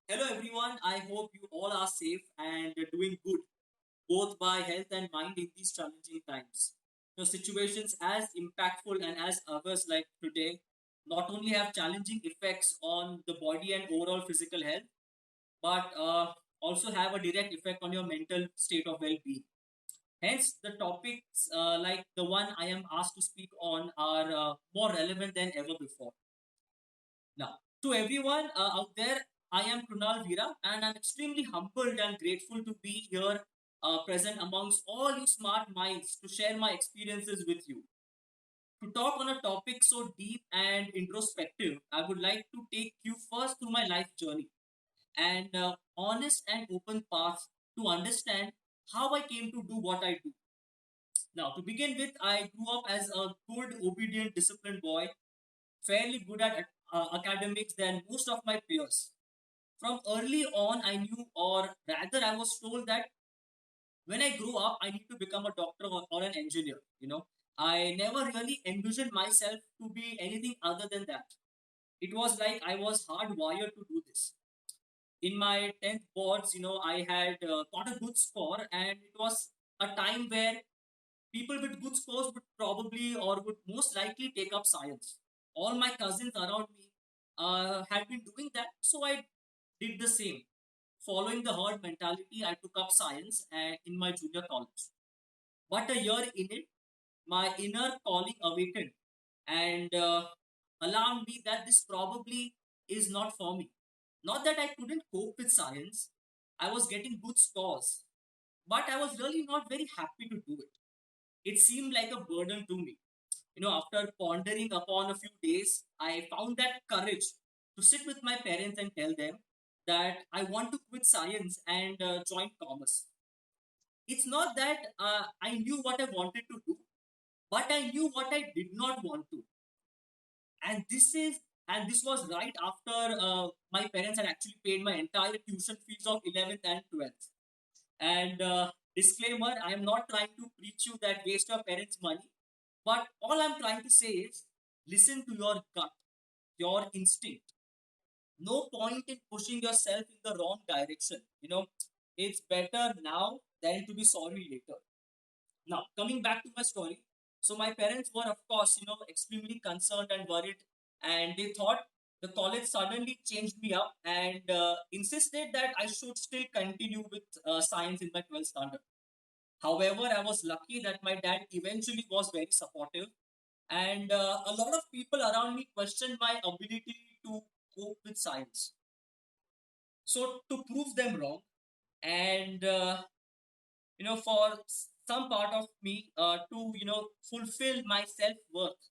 Hello everyone, I hope you all are safe and doing good, both by health and mind in these challenging times. Situations as impactful and as others like today not only have challenging effects on the body and overall physical health, but also have a direct effect on your mental state of well-being. Hence, the topics like the one I am asked to speak on are more relevant than ever before. Now, to everyone out there, I am Krunal Veera, and I'm extremely humbled and grateful to be here present amongst all you smart minds to share my experiences with you. To talk on a topic so deep and introspective, I would like to take you first through my life journey and honest and open path to understand how I came to do what I do. Now, to begin with, I grew up as a good, obedient, disciplined boy, fairly good at academics than most of my peers. From early on, I knew, or rather, I was told that when I grow up, I need to become a doctor or an engineer. I never really envisioned myself to be anything other than that. It was like I was hardwired to do this. In my 10th boards, I had got a good score, and it was a time where people with good scores would probably or would most likely take up science. All my cousins around me had been doing that, so I did the same. Following the herd mentality, I took up science in my junior college. But a year in it, my inner calling awakened and alarmed me that this probably is not for me. Not that I couldn't cope with science, I was getting good scores, but I was really not very happy to do it. It seemed like a burden to me. After pondering upon a few days, I found that courage to sit with my parents and tell them that I want to quit science and join commerce. It's not that I knew what I wanted to do, but I knew what I did not want to. And this was right after my parents had actually paid my entire tuition fees of 11th and 12th. And disclaimer, I am not trying to preach you that waste your parents' money, but all I'm trying to say is listen to your gut, your instinct. No point in pushing yourself in the wrong direction. It's better now than to be sorry later. Now, coming back to my story, so my parents were, of course, extremely concerned and worried, and they thought the college suddenly changed me up and insisted that I should still continue with science in my 12th standard. However, I was lucky that my dad eventually was very supportive, and a lot of people around me questioned my ability to cope with science. So, to prove them wrong, and for some part of me to fulfill my self worth,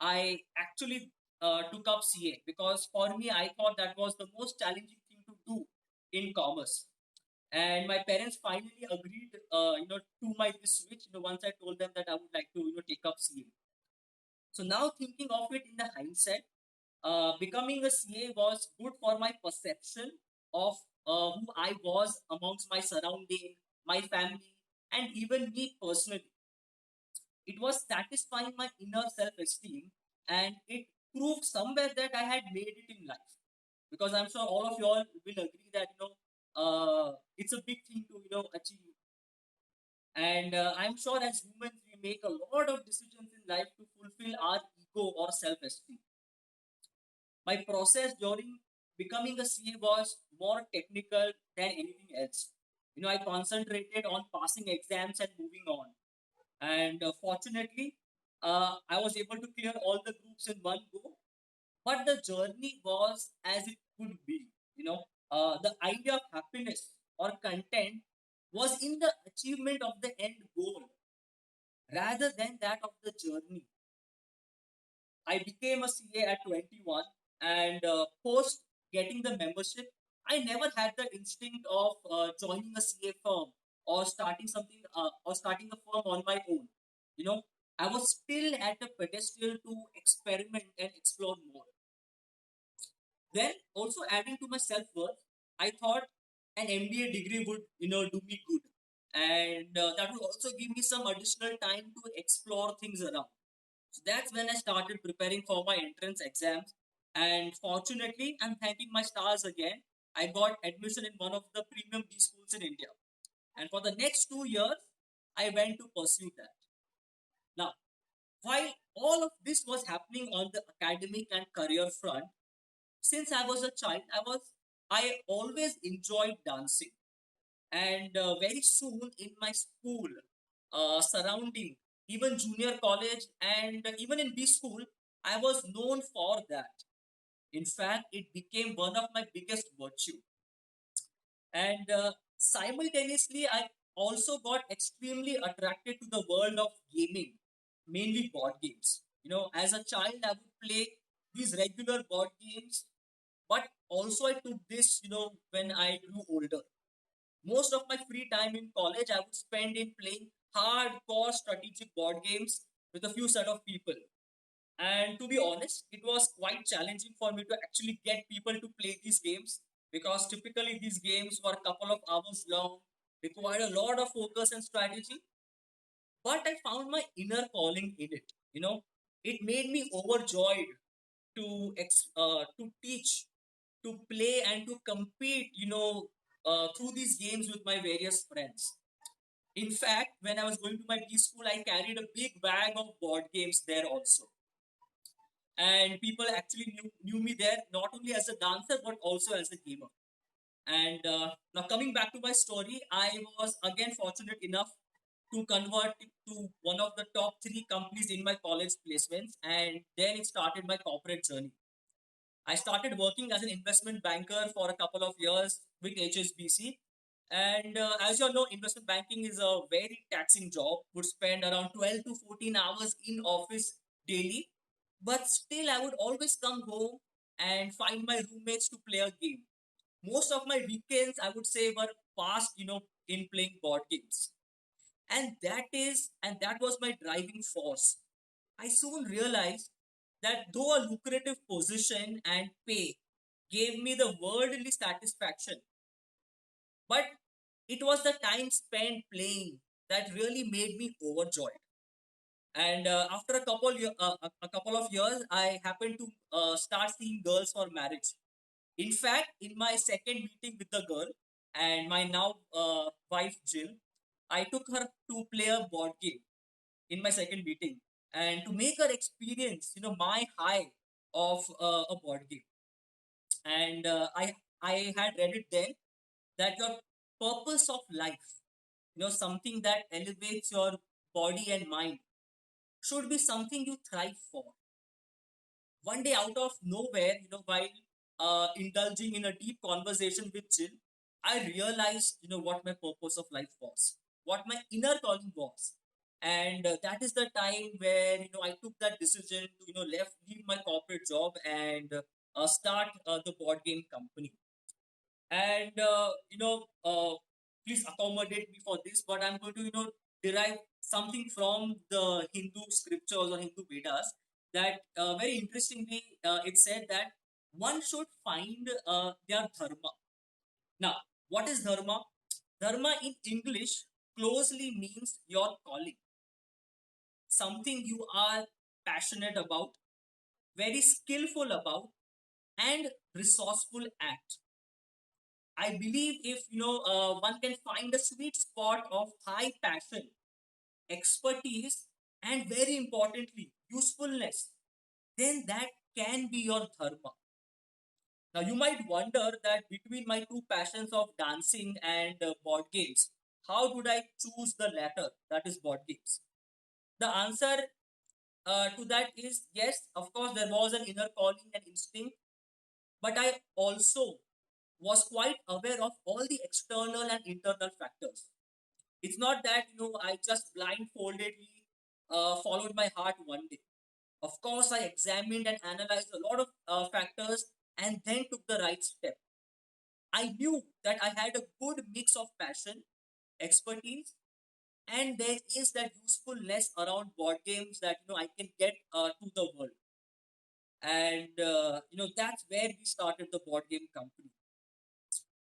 I actually took up CA because for me, I thought that was the most challenging thing to do in commerce. And my parents finally agreed, to my this switch. Once I told them that I would like to, take up CA. So now thinking of it in the hindsight, becoming a CA was good for my perception of who I was amongst my surrounding, my family, and even me personally. It was satisfying my inner self-esteem, and it proved somewhere that I had made it in life. Because I'm sure all of you all will agree that it's a big thing to achieve. And I'm sure as humans we make a lot of decisions in life to fulfill our ego or self-esteem. My process during becoming a CA was more technical than anything else. I concentrated on passing exams and moving on. And fortunately, I was able to clear all the groups in one go. But the journey was as it could be. The idea of happiness or content was in the achievement of the end goal rather than that of the journey. I became a CA at 21, and post getting the membership, I never had the instinct of joining a CA firm or starting something or starting a firm on my own. You know, I was still at a pedestal to experiment and explore more. Then, also adding to my self worth, I thought an MBA degree would, do me good, and that would also give me some additional time to explore things around. So that's when I started preparing for my entrance exams. And fortunately, I'm thanking my stars again. I got admission in one of the premium B schools in India. And for the next 2 years, I went to pursue that. Now, while all of this was happening on the academic and career front, since I was a child, I always enjoyed dancing. And very soon in my school, surrounding, even junior college, and even in B school, I was known for that. In fact, it became one of my biggest virtue. And simultaneously, I also got extremely attracted to the world of gaming, mainly board games. As a child, I would play these regular board games, but also I took this, when I grew older. Most of my free time in college, I would spend in playing hardcore strategic board games with a few set of people. And to be honest, it was quite challenging for me to actually get people to play these games, because typically these games were a couple of hours long, required a lot of focus and strategy. But I found my inner calling in it. It made me overjoyed to teach, to play, and to compete. Through these games with my various friends. In fact, when I was going to my B school, I carried a big bag of board games there also, and people actually knew me there not only as a dancer but also as a gamer. And now, coming back to my story, I was again fortunate enough to convert it to one of the top three companies in my college placements, and then it started my corporate journey. I started working as an investment banker for a couple of years with HSBC. And as you all know, investment banking is a very taxing job. Would spend around 12 to 14 hours in office daily. But still, I would always come home and find my roommates to play a game. Most of my weekends, I would say, were passed, in playing board games. And that was my driving force. I soon realized that though a lucrative position and pay gave me the worldly satisfaction, but it was the time spent playing that really made me overjoyed. And after a couple of years, I happened to start seeing girls for marriage. In fact, in my second meeting with the girl and my now wife Jill, I took her to play a board game in my second meeting, and to make her experience, my high of a board game. And I had read it then that your purpose of life, something that elevates your body and mind, should be something you thrive for. One day, out of nowhere, while indulging in a deep conversation with Jill, I realized, what my purpose of life was, what my inner calling was. And that is the time where, I took that decision to, leave my corporate job and start the board game company. And please accommodate me for this, but I'm going to derive something from the Hindu scriptures or Hindu Vedas, that very interestingly, it said that one should find their dharma. Now, what is dharma? Dharma in English closely means your calling, something you are passionate about, very skillful about, and resourceful at. I believe if one can find a sweet spot of high passion, expertise, and very importantly, usefulness, then that can be your dharma. Now, you might wonder that between my two passions of dancing and board games, how would I choose the latter, that is board games? The answer to that is yes, of course, there was an inner calling and instinct, but I also was quite aware of all the external and internal factors. It's not that I just blindfoldedly followed my heart one day. Of course, I examined and analyzed a lot of factors and then took the right step. I knew that I had a good mix of passion, expertise, and there is that usefulness around board games that I can get to the world. And that's where we started the board game company.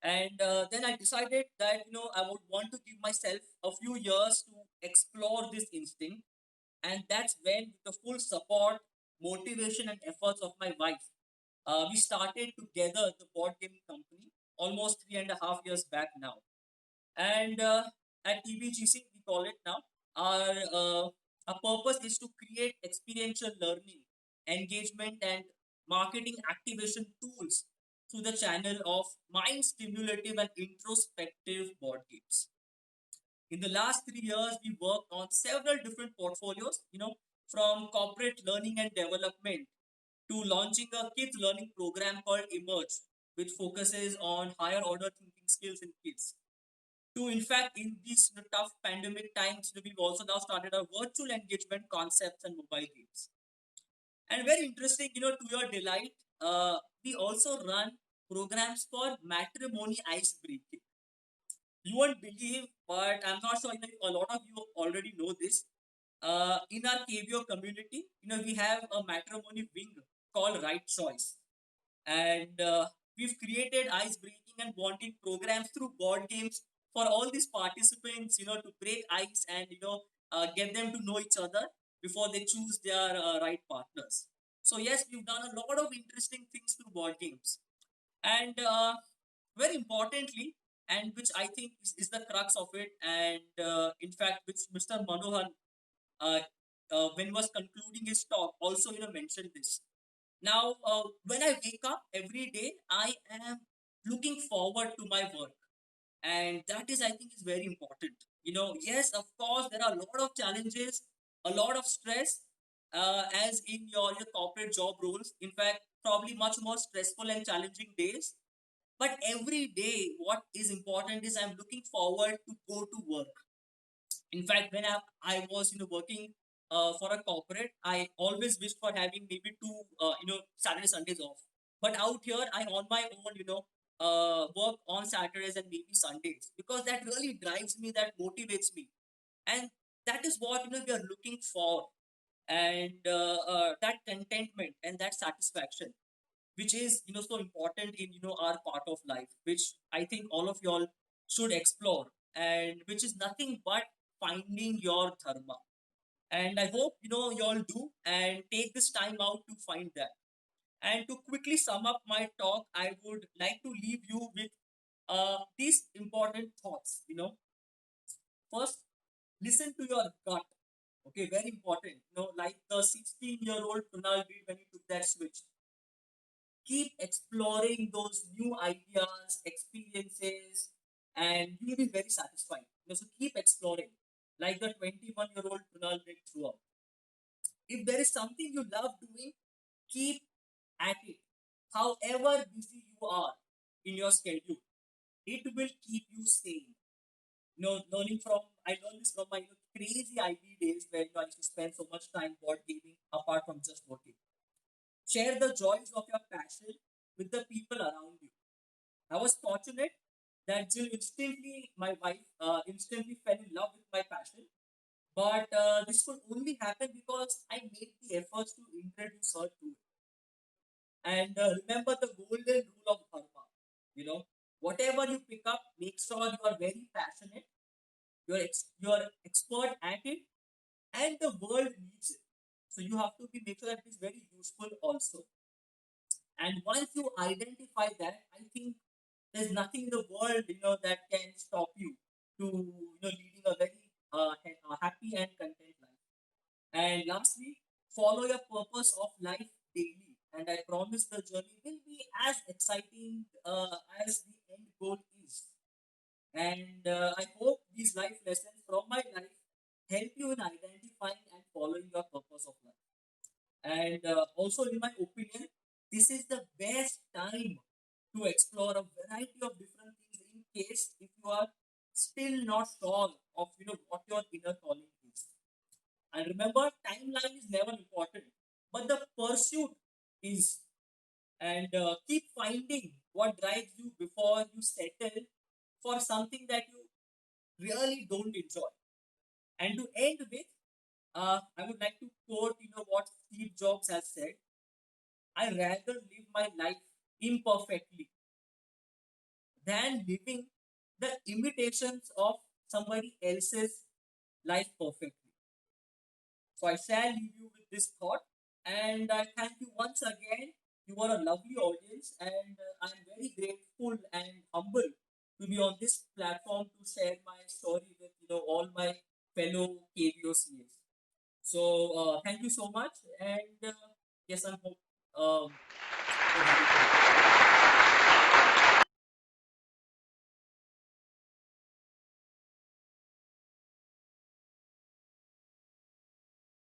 And then I decided that I would want to give myself a few years to explore this instinct. And that's when, with the full support, motivation, and efforts of my wife, we started together the board game company. almost 3.5 years back now. And at TBGC, we call it now, our purpose is to create experiential learning, engagement, and marketing activation tools through the channel of mind stimulative and introspective board games. In the last 3 years, we worked on several different portfolios, from corporate learning and development to launching a kids learning program called Emerge, which focuses on higher order thinking skills in kids. To, in fact, in these tough pandemic times, we've also now started our virtual engagement concepts and mobile games. And very interesting, to your delight, we also run programs for matrimony ice breaking. You won't believe, but I'm not sure if a lot of you already know this. In our KBO community, we have a matrimony wing called Right Choice, and we've created ice breaking and bonding programs through board games for all these participants, to break ice and get them to know each other before they choose their right partners. So yes, we've done a lot of interesting things through board games, and very importantly, and which I think is the crux of it, and in fact, which Mr. Manohar, uh, when he was concluding his talk, also mentioned this. Now, when I wake up every day, I am looking forward to my work, and that is, I think, is very important. Yes, of course, there are a lot of challenges, a lot of stress, as in your corporate job roles. In fact, probably much more stressful and challenging days. But every day, what is important is I'm looking forward to go to work. In fact, when I was working for a corporate, I always wished for having maybe two Saturday Sundays off. But out here, I on my own work on Saturdays and maybe Sundays, because that really drives me, that motivates me, and that is what we are looking for, and that contentment and that satisfaction, which is so important in our part of life, which I think all of y'all should explore, and which is nothing but finding your dharma. And I hope y'all do and take this time out to find that. And to quickly sum up my talk, I would like to leave you with these important thoughts. First, listen to your gut. Okay, very important. Like the 16-year-old Kunal did when he took that switch. Keep exploring those new ideas, experiences, and you will be very satisfied. So keep exploring, like the 21-year-old Kunal did throughout. If there is something you love doing, keep at it. However busy you are in your schedule, it will keep you sane. Learning from I learned this from my crazy IB days where I used to spend so much time board gaming apart from just working. Share the joys of your passion with the people around you. I was fortunate that Jill my wife, instantly fell in love with my passion. But this could only happen because I made the efforts to introduce her to it. And remember the golden rule of dharma. You know, whatever you pick up, make sure you are very passionate, you're expert at it, and the world needs it. So you have to be make sure that it is very useful also. And once you identify that, I think there's nothing in the world that can stop you to leading a very happy and content life. And lastly, follow your purpose of life daily, and I promise the journey will be as exciting as the end goal is. And I hope these life lessons from my life help you in identifying and following your purpose of life. And also, in my opinion, this is the best time to explore a variety of different things in case if you are still not sure of what your inner calling is. And remember, timeline is never important, but the pursuit is. And keep finding what drives you before you settle for something that you really don't enjoy. And to end with, I would like to quote what Steve Jobs has said. I rather live my life imperfectly than living the imitations of somebody else's life perfectly. So I shall leave you with this thought, and I thank you once again. You are a lovely audience, and I'm very grateful and humble to be on this platform to share my story with all my fellow KVOCs. So thank you so much, and yes, I'm hope we'll have you back.